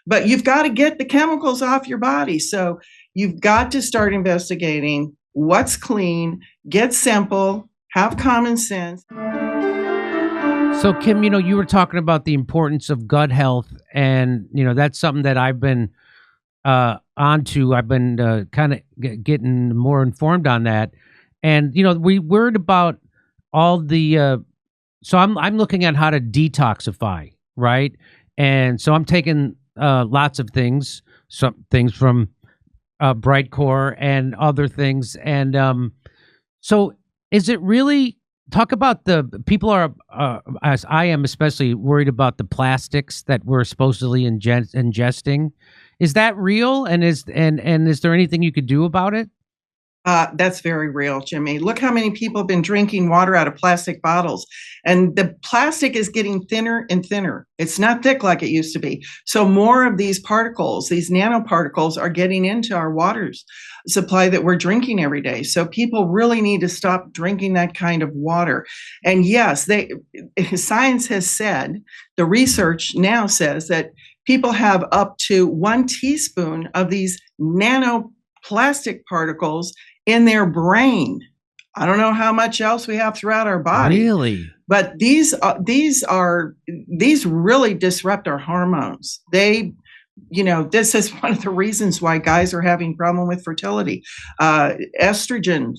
but you've got to get the chemicals off your body. So you've got to start investigating what's clean, get simple, have common sense. So, Kim, you were talking about the importance of gut health, and, that's something that I've been onto. I've been kind of getting more informed on that. And, we worried about all the, so I'm looking at how to detoxify, right? And so I'm taking lots of things, some things from Brightcore and other things. And so is it really, talk about the people are, as I am especially, worried about the plastics that we're supposedly ingesting. Is that real? And is there anything you could do about it? That's very real, Jimmy. Look how many people have been drinking water out of plastic bottles, and the plastic is getting thinner and thinner. It's not thick like it used to be. So more of these particles, these nanoparticles, are getting into our water supply that we're drinking every day. So people really need to stop drinking that kind of water. And yes, science has said, the research now says that people have up to 1 teaspoon of these nanoplastic particles in their brain. I don't know how much else we have throughout our body. Really? But these really disrupt our hormones. This is one of the reasons why guys are having problem with fertility. Estrogen,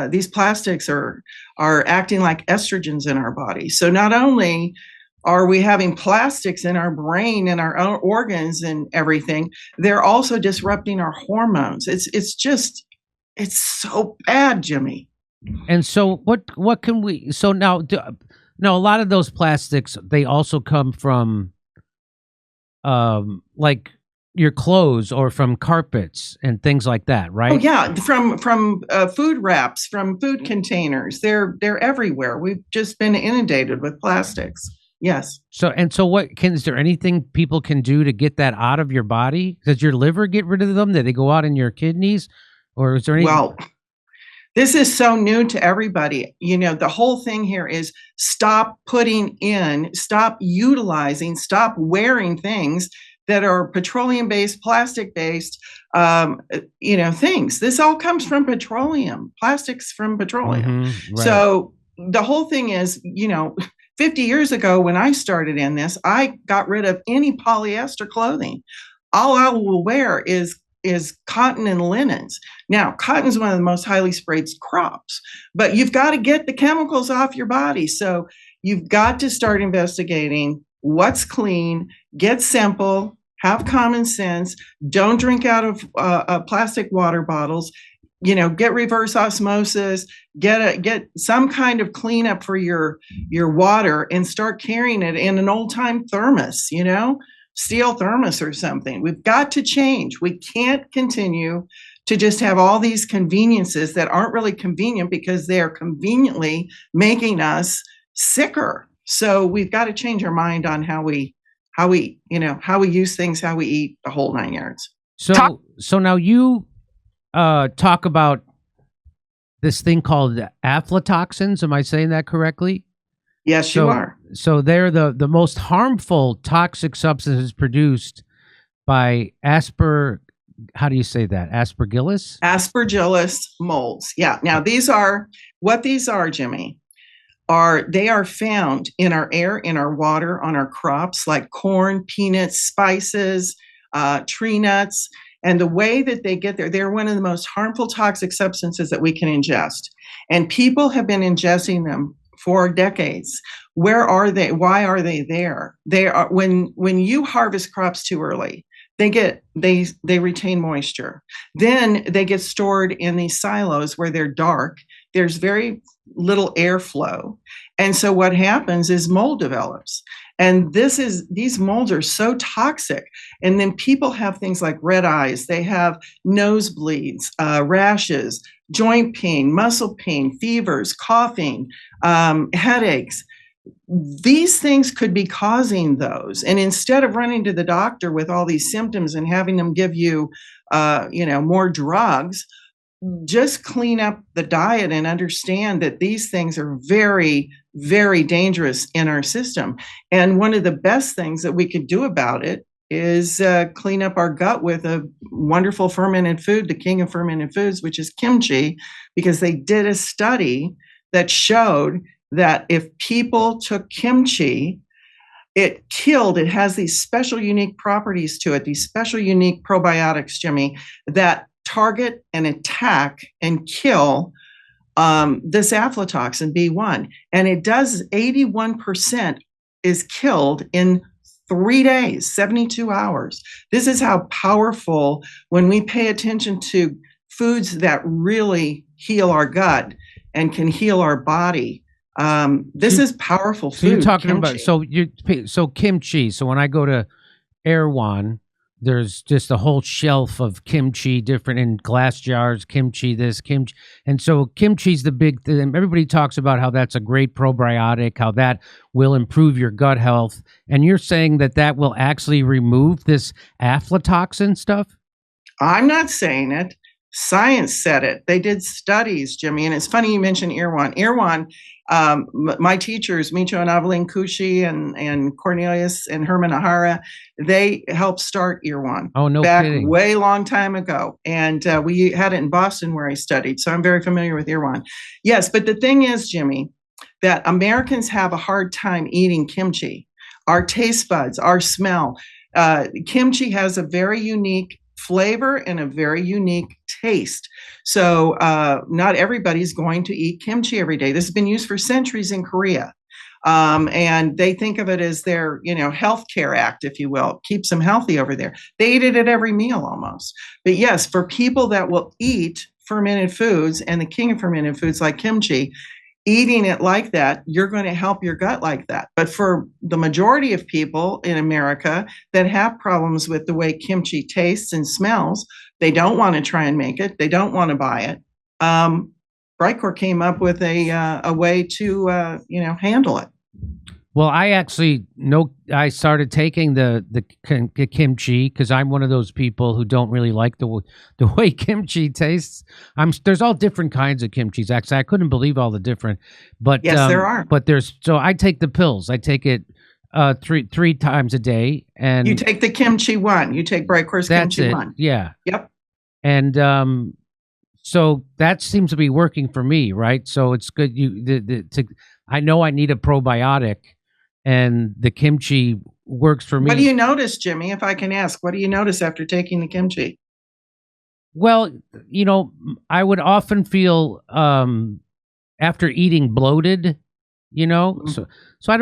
these plastics are acting like estrogens in our body. So not only are we having plastics in our brain and our own organs and everything, they're also disrupting our hormones. It's so bad, Jimmy. And so what can we, so now a lot of those plastics, they also come from like your clothes or from carpets and things like that, right? Oh yeah, from food wraps, from food containers. They're everywhere. We've just been inundated with plastics. Yes. So is there anything people can do to get that out of your body? Does your liver get rid of them? Did they go out in your kidneys? Or is there any? Well, this is so new to everybody. The whole thing here is stop utilizing, stop wearing things that are petroleum-based, plastic-based, things. This all comes from petroleum, plastics from petroleum. Mm-hmm, right. So the whole thing is, 50 years ago when I started in this, I got rid of any polyester clothing. All I will wear is cotton and linens. Now, cotton is one of the most highly sprayed crops, but you've got to get the chemicals off your body. So you've got to start investigating what's clean, get simple, have common sense, don't drink out of plastic water bottles, get reverse osmosis, get some kind of cleanup for your water, and start carrying it in an old time thermos, steel thermos or something. We've got to change. We can't continue to just have all these conveniences that aren't really convenient because they are conveniently making us sicker. So we've got to change our mind on how we use things, how we eat, the whole 9 yards. So now you talk about this thing called aflatoxins. Am I saying that correctly? Yes, you are. So they're the most harmful toxic substances produced by how do you say that? Aspergillus? Aspergillus molds. Yeah. Now these are, Jimmy, they are found in our air, in our water, on our crops like corn, peanuts, spices, tree nuts. And the way that they get there, they're one of the most harmful toxic substances that we can ingest. And people have been ingesting them for decades. Where are they? Why are they there? They are when you harvest crops too early, they retain moisture. Then they get stored in these silos where they're dark. There's very little airflow. And so what happens is mold develops. And these molds are so toxic. And then people have things like red eyes, they have nosebleeds, rashes, joint pain, muscle pain, fevers, coughing, headaches. These things could be causing those. And instead of running to the doctor with all these symptoms and having them give you, more drugs, just clean up the diet and understand that these things are very, very dangerous in our system. And one of the best things that we could do about it is clean up our gut with a wonderful fermented food, the king of fermented foods, which is kimchi, because they did a study that showed that if people took kimchi, it has these special unique properties to it, these special unique probiotics, Jimmy, that target and attack and kill this aflatoxin B1. And it does 81% is killed in 3 days, 72 hours. This is how powerful, when we pay attention to foods that really heal our gut and can heal our body. This is powerful food. So you're talking kimchi. about kimchi. So when I go to Erewhon, there's just a whole shelf of kimchi, different in glass jars, kimchi this, kimchi. And so kimchi's the big thing. Everybody talks about how that's a great probiotic, how that will improve your gut health. And you're saying that will actually remove this aflatoxin stuff? I'm not saying it. Science said it. They did studies, Jimmy. And it's funny you mentioned Erewhon. Erewhon, my teachers, Micho and Aveline Kushi and Cornelius and Herman Ahara, they helped start Erewhon. Oh, no back kidding. Way long time ago. And we had it in Boston where I studied. So I'm very familiar with Erewhon. Yes, but the thing is, Jimmy, that Americans have a hard time eating kimchi. Our taste buds, our smell. Kimchi has a very unique flavor and a very unique taste. So not everybody's going to eat kimchi every day. This has been used for centuries in Korea. And they think of it as their, healthcare act, if you will, keeps them healthy over there. They eat it at every meal almost. But yes, for people that will eat fermented foods and the king of fermented foods like kimchi, eating it like that, you're going to help your gut like that. But for the majority of people in America that have problems with the way kimchi tastes and smells, they don't want to try and make it. They don't want to buy it. Brightcore came up with a way to, handle it. Well, I actually I started taking the kimchi because I'm one of those people who don't really like the way kimchi tastes. There's all different kinds of kimchis. Actually, I couldn't believe all the different. But yes, there are. But so I take the pills. I take it three times a day, and you take the Kimchi One. You take Brightcore's Kimchi One. Yeah. Yep. And so that seems to be working for me, right? So it's good. I know I need a probiotic. And the kimchi works for me. What do you notice, Jimmy, if I can ask? What do you notice after taking the kimchi? Well, I would often feel after eating bloated, Mm-hmm. So I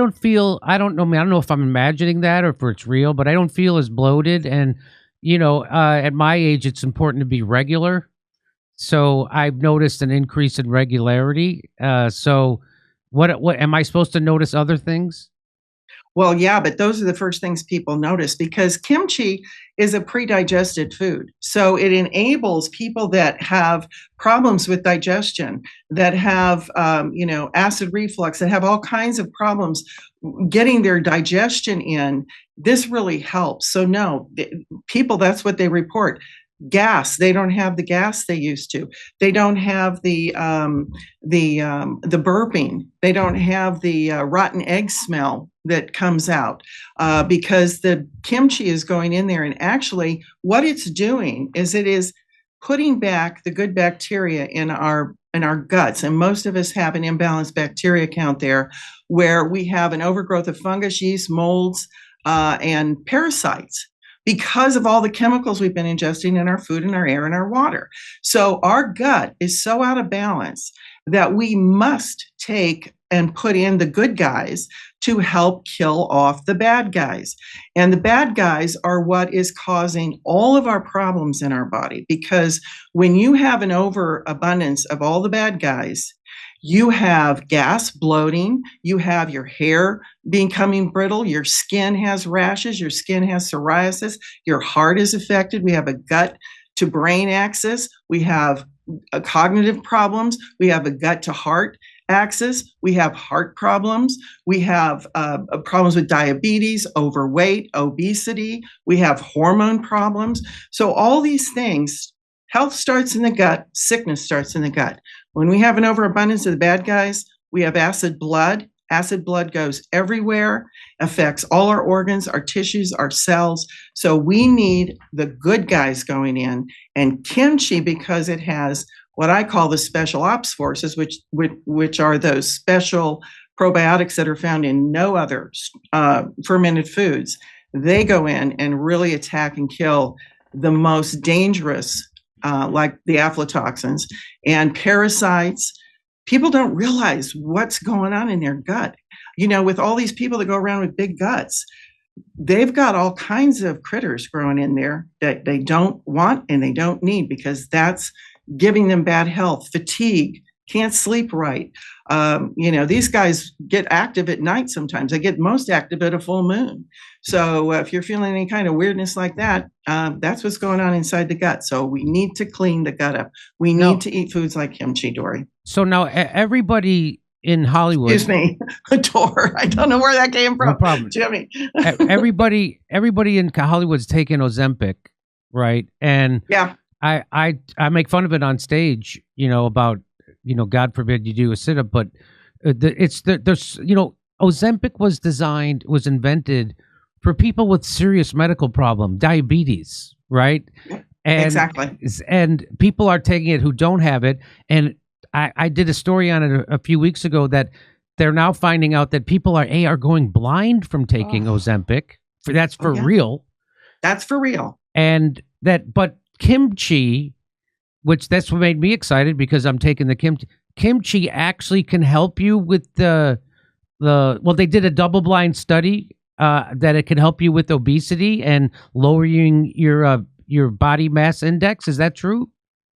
don't know if I'm imagining that or if it's real, but I don't feel as bloated. And, at my age, it's important to be regular. So I've noticed an increase in regularity. So what am I supposed to notice other things? Well, yeah, but those are the first things people notice because kimchi is a pre-digested food. So it enables people that have problems with digestion, that have, acid reflux, that have all kinds of problems getting their digestion in. This really helps. So no, people, that's what they report. Gas, they don't have the gas they used to. They don't have the burping. They don't have the rotten egg smell that comes out because the kimchi is going in there. And actually, what it's doing is it is putting back the good bacteria in our guts. And most of us have an imbalanced bacteria count there, where we have an overgrowth of fungus, yeast, molds, and parasites, because of all the chemicals we've been ingesting in our food and our air and our water. So our gut is so out of balance that we must take and put in the good guys to help kill off the bad guys. And the bad guys are what is causing all of our problems in our body, because when you have an overabundance of all the bad guys, you have gas, bloating, you have your hair becoming brittle, your skin has rashes, your skin has psoriasis, your heart is affected, we have a gut to brain axis, we have cognitive problems, we have a gut to heart axis, we have heart problems, we have problems with diabetes, overweight, obesity, we have hormone problems. So all these things, health starts in the gut, sickness starts in the gut. When we have an overabundance of the bad guys, we have acid blood, Acid blood goes everywhere, affects all our organs, our tissues, our cells. So we need the good guys going in. And kimchi, because it has what I call the special ops forces, which are those special probiotics that are found in no other fermented foods, they go in and really attack and kill the most dangerous, like the aflatoxins and parasites. People don't realize what's going on in their gut. With all these people that go around with big guts, they've got all kinds of critters growing in there that they don't want and they don't need, because that's giving them bad health, fatigue, can't sleep right. These guys get active at night sometimes. They get most active at a full moon. So if you're feeling any kind of weirdness like that, that's what's going on inside the gut. So we need to clean the gut up. We need to eat foods like kimchi, Dore. So now everybody in Hollywood... Excuse me, Dore. I don't know where that came from. No problem. Jimmy. everybody in Hollywood's taking Ozempic, right? And yeah, I make fun of it on stage, about, God forbid you do a sit-up, but Ozempic was invented for people with serious medical problem, diabetes, right? And, exactly. And people are taking it who don't have it. And I did a story on it a few weeks ago that they're now finding out that people are going blind from taking Ozempic. That's for real. That's for real. And but kimchi, which that's what made me excited, because I'm taking the kimchi. Kimchi actually can help you with well, they did a double-blind study that it can help you with obesity and lowering your body mass index. Is that true?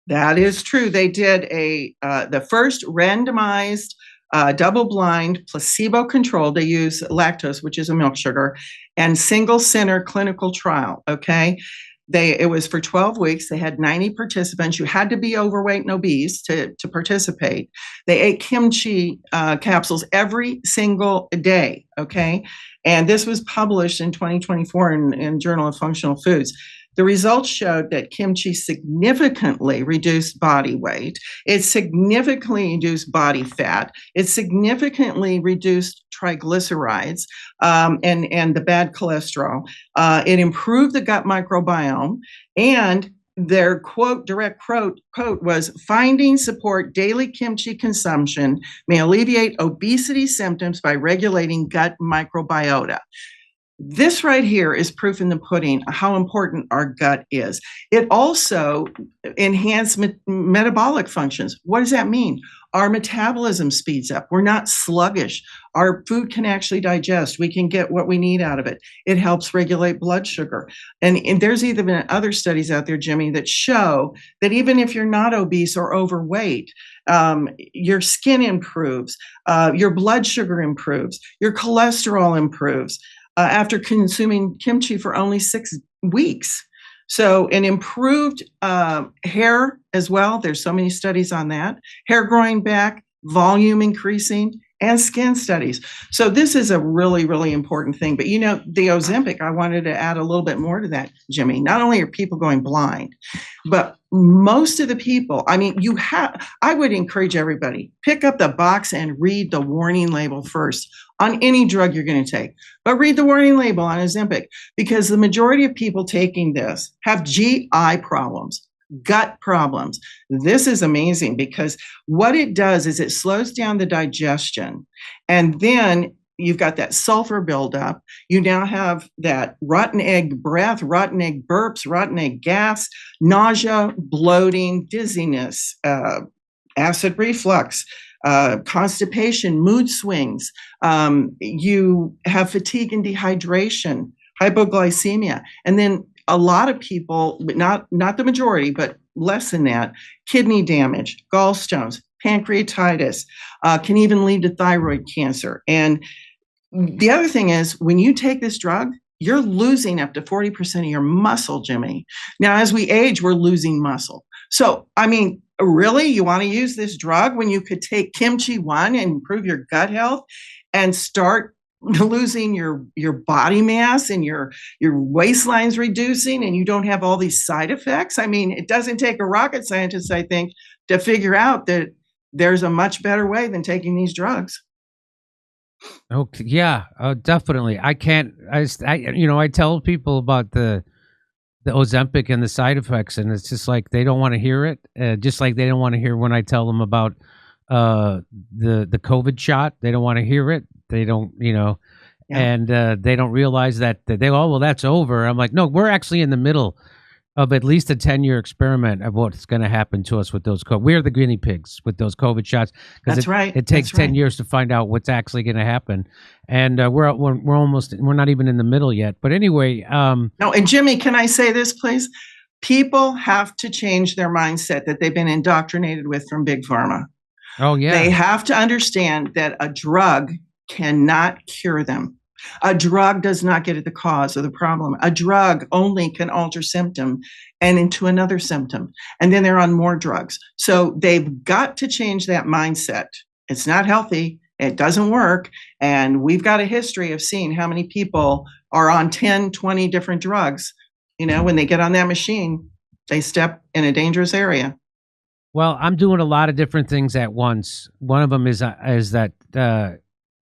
That is true. They did the first randomized double-blind, placebo-controlled. They use lactose, which is a milk sugar, and single-center clinical trial. Okay. It was for 12 weeks. They had 90 participants. You had to be overweight and obese to participate. They ate kimchi capsules every single day, okay? And this was published in 2024 in Journal of Functional Foods. The results showed that kimchi significantly reduced body weight. It significantly reduced body fat. It significantly reduced triglycerides and the bad cholesterol. It improved the gut microbiome, and their direct quote was, "Findings support daily kimchi consumption may alleviate obesity symptoms by regulating gut microbiota." This right here is proof in the pudding how important our gut is. It also enhances metabolic functions. What does that mean? Our metabolism speeds up. We're not sluggish. Our food can actually digest. We can get what we need out of it. It helps regulate blood sugar. And there's even been other studies out there, Jimmy, that show that even if you're not obese or overweight, your skin improves, your blood sugar improves, your cholesterol improves. After consuming kimchi for only 6 weeks. So an improved hair as well. There's so many studies on that. Hair growing back, volume increasing, and skin studies. So this is a really, really important thing. But the Ozempic, I wanted to add a little bit more to that, Jimmy. Not only are people going blind, but most of the people, I would encourage everybody, pick up the box and read the warning label first on any drug you're going to take. But read the warning label on Ozempic, because the majority of people taking this have GI problems, gut problems. This is amazing, because what it does is it slows down the digestion, and then you've got that sulfur buildup. You now have that rotten egg breath, rotten egg burps, rotten egg gas, nausea, bloating, dizziness, acid reflux, constipation, mood swings. You have fatigue and dehydration, hypoglycemia, and then a lot of people, but not the majority, but less than that, kidney damage, gallstones, pancreatitis, can even lead to thyroid cancer. And the other thing is, when you take this drug, you're losing up to 40% of your muscle, Jimmy. Now, as we age, we're losing muscle. So, really, you want to use this drug when you could take Kimchi One and improve your gut health and start losing your body mass and your waistline's reducing, and you don't have all these side effects? It doesn't take a rocket scientist, I think, to figure out that there's a much better way than taking these drugs. Okay, yeah, definitely. I can't. I tell people about the Ozempic and the side effects, and it's just like they don't want to hear it. Just like they don't want to hear when I tell them about uh the COVID shot. They don't want to hear it. They don't, Yeah. and they don't realize that well, that's over. I'm like, no, we're actually in the middle of at least a 10-year experiment of what's going to happen to us with those we're the guinea pigs with those COVID shots, because That's right. it takes That's 10 right. years to find out what's actually going to happen, and we're not even in the middle yet. But anyway, No, and Jimmy, can I say this, please? People have to change their mindset that they've been indoctrinated with from Big Pharma. oh yeah, They have to understand that a drug cannot cure them. A drug does not get at the cause of the problem. A drug only can alter symptom and into another symptom. And then they're on more drugs. So they've got to change that mindset. It's not healthy. It doesn't work. And we've got a history of seeing how many people are on 10, 20 different drugs. When they get on that machine, they step in a dangerous area. well, I'm doing a lot of different things at once. One of them is that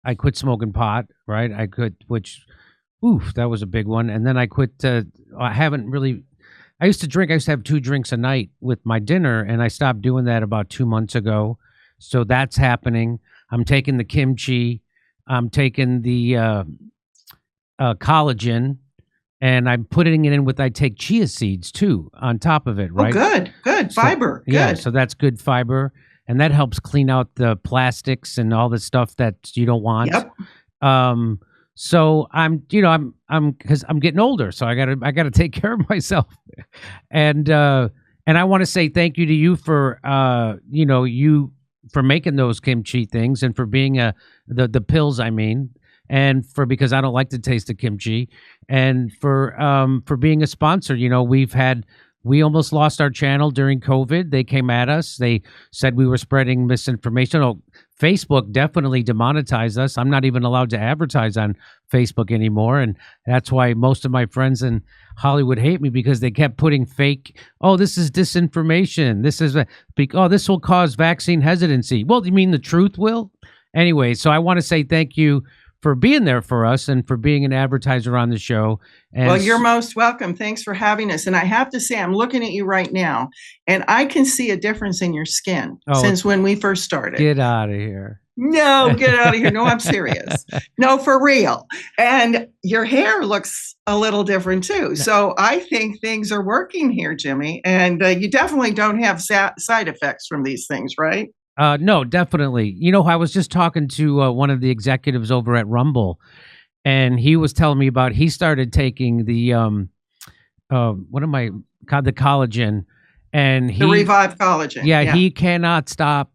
I quit smoking pot, right? I quit, that was a big one. And then I quit. I haven't really. I used to drink. I used to have 2 drinks a night with my dinner, and I stopped doing that about 2 months ago. So that's happening. I'm taking the kimchi. I'm taking the collagen, and I'm putting it in with. I take chia seeds too on top of it, right? Oh, good fiber. Yeah, Good. so that's good fiber, and that helps clean out the plastics and all the stuff that you don't want. Yep. So I'm because I'm getting older, so I gotta take care of myself, and I want to say thank you to you for you for making those kimchi things, and for being the pills, I mean, and because I don't like the taste of kimchi, and for being a sponsor. We almost lost our channel during COVID. They came at us. They said we were spreading misinformation. Oh, Facebook definitely demonetized us. I'm not even allowed to advertise on Facebook anymore. And that's why most of my friends in Hollywood hate me, because they kept putting fake, oh, this is disinformation. This will cause vaccine hesitancy. Well, you mean the truth will? Anyway, so I want to say thank you for being there for us and for being an advertiser on the show. And well, you're most welcome. Thanks for having us. And I have to say, I'm looking at you right now, and I can see a difference in your skin since when we first started. Get out of here. No, get out of here. No, I'm serious. No, for real. And your hair looks a little different too. So I think things are working here, Jimmy. And you definitely don't have side effects from these things, right? No, definitely. I was just talking to one of the executives over at Rumble, and he was telling me about, he started taking the the collagen, and the Revive collagen. Yeah, he cannot stop.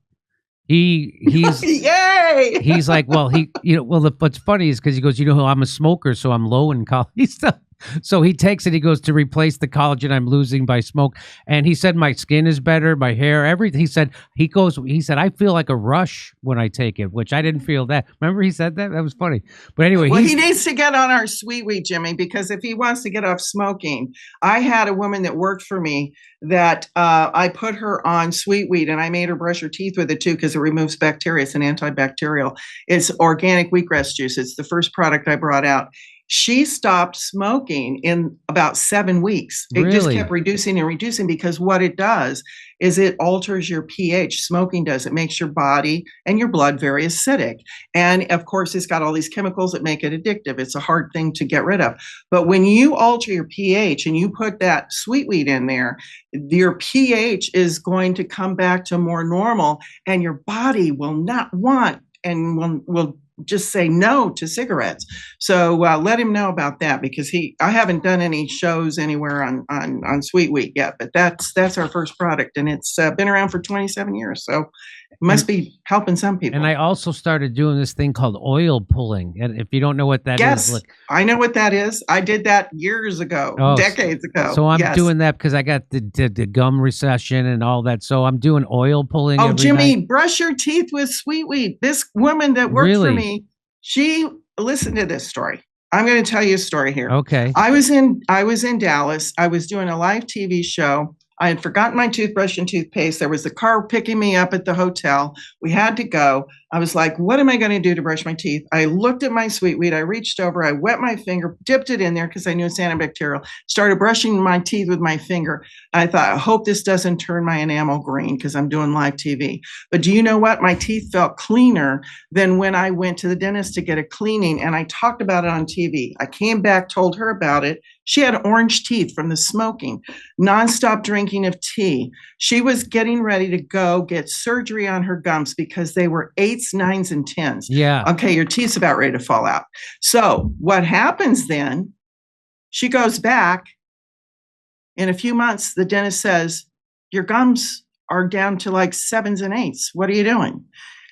He's yay. He's like, well, what's funny is because he goes, I'm a smoker, so I'm low in collagen stuff. So he takes it. He goes to replace the collagen I'm losing by smoke, and he said my skin is better, my hair, everything. He said I feel like a rush when I take it, which I didn't feel that. Remember he said that? That was funny. But anyway, well, he needs to get on our sweet wheat, Jimmy, because if he wants to get off smoking, I had a woman that worked for me that I put her on sweet wheat, and I made her brush her teeth with it too, because it removes bacteria. It's an antibacterial. It's organic wheatgrass juice. It's the first product I brought out. She stopped smoking in about 7 weeks. It just kept reducing and reducing, because what it does is it alters your pH. Smoking does. It makes your body and your blood very acidic. And of course, it's got all these chemicals that make it addictive. It's a hard thing to get rid of. But when you alter your pH and you put that sweet wheat in there, your pH is going to come back to more normal, and your body will not want and will just say no to cigarettes. So let him know about that, because I haven't done any shows anywhere on sweet wheat yet, but that's our first product, and it's been around for 27 years. So it must be helping some people. And I also started doing this thing called oil pulling. And if you don't know what that is, look, I know what that is. I did that years ago, decades ago. So I'm doing that because I got the gum recession and all that. So I'm doing oil pulling. Oh, Jimmy, brush your teeth with sweet wheat. This woman that worked for me, listen to this story. I'm going to tell you a story here. Okay. I was in Dallas. I was doing a live TV show I had forgotten my toothbrush and toothpaste. There was the car picking me up at the hotel. We had to go. I was like, what am I going to do to brush my teeth? I looked at my sweet weed. I reached over, I wet my finger, dipped it in there because I knew it's antibacterial, started brushing my teeth with my finger. I thought, I hope this doesn't turn my enamel green because I'm doing live TV. But do you know what? My teeth felt cleaner than when I went to the dentist to get a cleaning, and I talked about it on TV. I came back, told her about it. She had orange teeth from the smoking, nonstop drinking of tea. She was getting ready to go get surgery on her gums because they were 8s, 9s, and 10s. Yeah. Okay, your teeth's about ready to fall out. So what happens then, she goes back. In a few months, the dentist says, your gums are down to like 7s and 8s. What are you doing?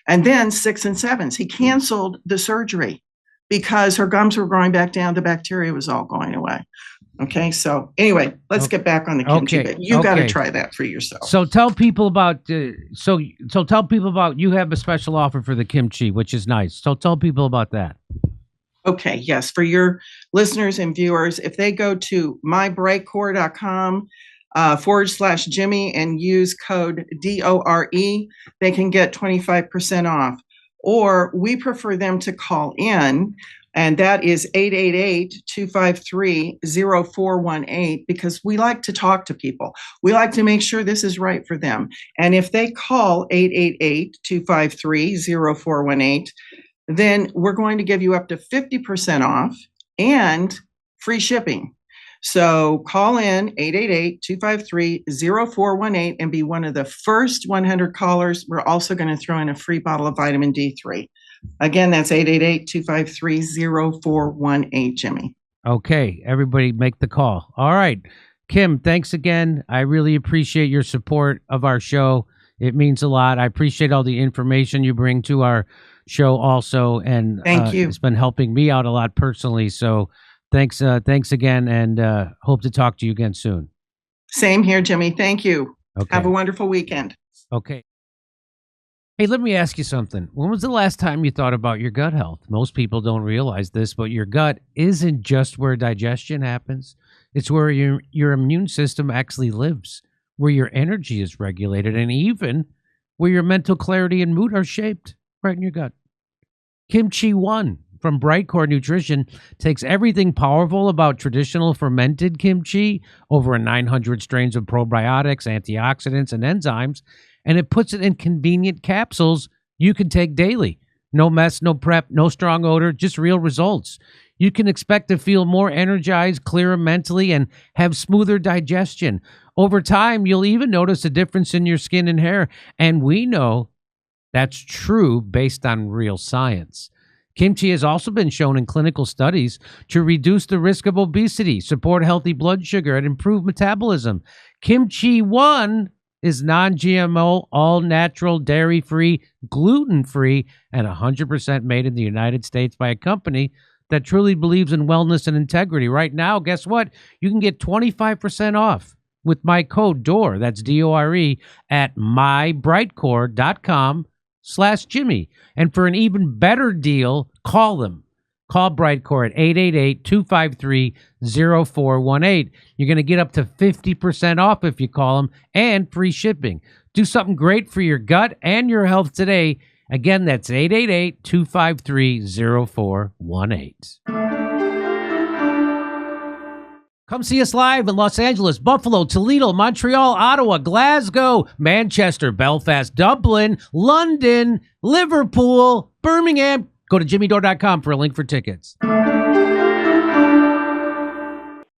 And then 6 and 7s. He canceled the surgery because her gums were growing back down. The bacteria was all going away. Okay, so anyway, let's get back on the kimchi bit. You got to try that for yourself. So tell people about so tell people about, you have a special offer for the kimchi, which is nice. So tell people about that. Okay, yes, for your listeners and viewers, if they go to mybrightcore.com /Jimmy and use code DORE, they can get 25% off. Or we prefer them to call in, and that is 888-253-0418, because we like to talk to people. We like to make sure this is right for them. And if they call 888-253-0418, then we're going to give you up to 50% off and free shipping. So call in 888-253-0418 and be one of the first 100 callers. We're also going to throw in a free bottle of vitamin D3. Again, that's 888-253-0418, Jimmy. Okay, everybody make the call. All right. Kim, thanks again. I really appreciate your support of our show. It means a lot. I appreciate all the information you bring to our show also. And thank you. It's been helping me out a lot personally. So thanks again, and hope to talk to you again soon. Same here, Jimmy. Thank you. Okay. Have a wonderful weekend. Okay. Hey, let me ask you something. When was the last time you thought about your gut health? Most people don't realize this, but your gut isn't just where digestion happens. It's where your immune system actually lives, where your energy is regulated, and even where your mental clarity and mood are shaped, right in your gut. Kimchi One from Brightcore Nutrition takes everything powerful about traditional fermented kimchi, over 900 strains of probiotics, antioxidants, and enzymes, and it puts it in convenient capsules you can take daily. No mess, no prep, no strong odor, just real results. You can expect to feel more energized, clearer mentally, and have smoother digestion. Over time, you'll even notice a difference in your skin and hair, and we know that's true based on real science. Kimchi has also been shown in clinical studies to reduce the risk of obesity, support healthy blood sugar, and improve metabolism. Kimchi One is non-GMO, all-natural, dairy-free, gluten-free, and 100% made in the United States by a company that truly believes in wellness and integrity. Right now, guess what? You can get 25% off with my code DORE, that's D-O-R-E, at mybrightcore.com/Jimmy. And for an even better deal, call them. Call Brightcore at 888-253-0418. You're going to get up to 50% off if you call them, and free shipping. Do something great for your gut and your health today. Again, that's 888-253-0418. Come see us live in Los Angeles, Buffalo, Toledo, Montreal, Ottawa, Glasgow, Manchester, Belfast, Dublin, London, Liverpool, Birmingham. Go to jimmydore.com for a link for tickets.